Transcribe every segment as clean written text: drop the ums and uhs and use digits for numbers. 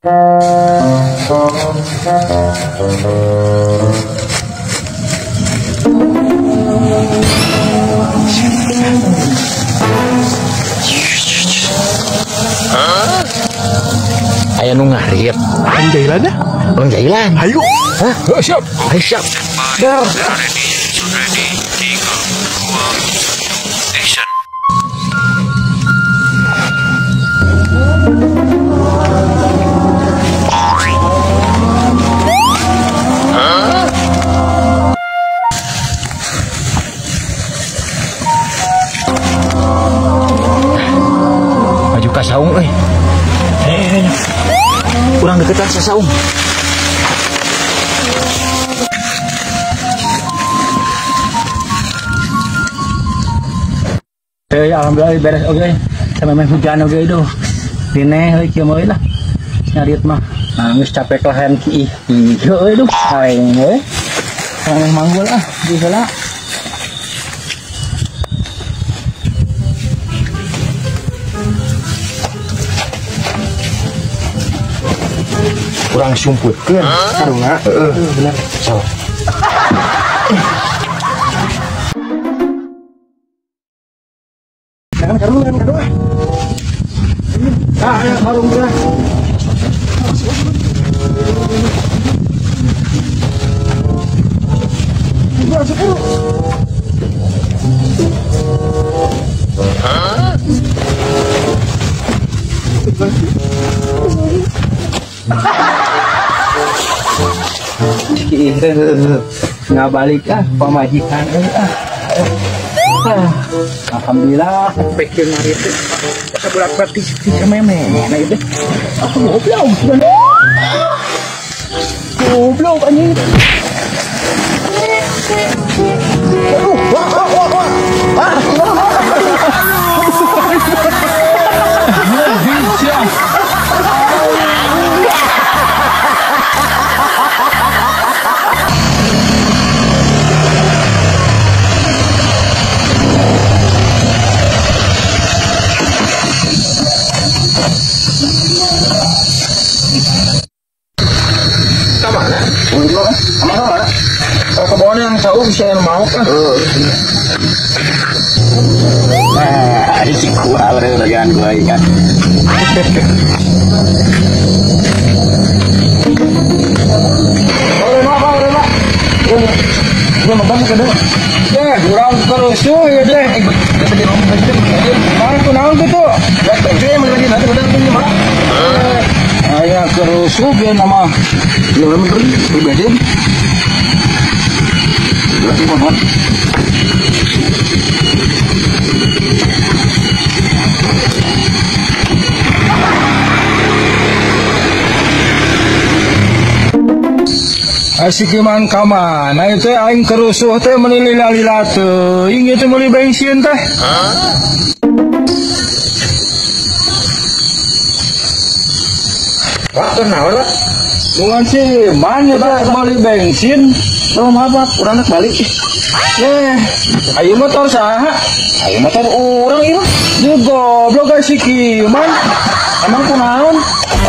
Ayo nu ngarit. Jailan ya? Bang Jailan. Ayo. Hah? Siap. Ayo siap. Dar. Maju ka saung euy. Kurang deket lah saung. Alhamdulillah beres oke. Sama main hujan oke itu. Dine euy kieu mah lah. Nyariet mah. Nangis capek lahan ki. Ieu euy duh. Aing euy. Kalau manggul ah di heula. Kurang sumputkeun sarungna. Bener. So. Jangan karu. Ayo sarung geus. Nggak balik pemajikan alhamdulillah pikir mari itu kita bolak balik di meme nah itu aku goblok anjing kebon yang saung saya mau kan si kual dengan gua ikan gua makan ke deh kurang terus ya deh aku naon gitu saya lagi nanti udah punya mah ayah kerusuh dia nama lu pribadi berarti mohon asik iman kamana itu aing kerusuh teh meuli lila-lila teuing itu meuli bensin teh Pak kenal lah bukan sih banyak teh meuli bensin oh maaf kurang balik ayo motor saha ayo motor orang ini dia goblok guys si kiman emang kunaon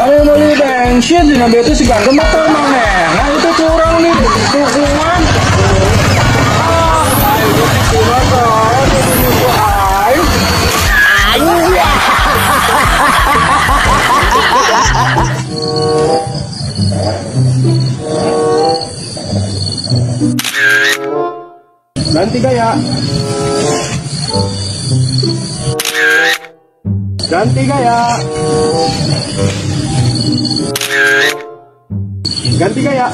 ayo beli bensin dina bete si ganteng motor mana nah itu curang nih tukungan ganti gaya ganti gaya ganti gaya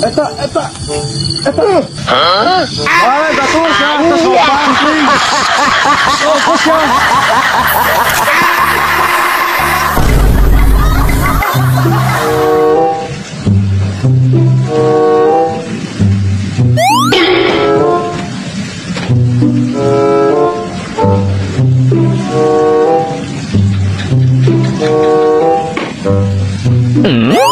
eta hah bagus ya sopan bagus ya Hmm?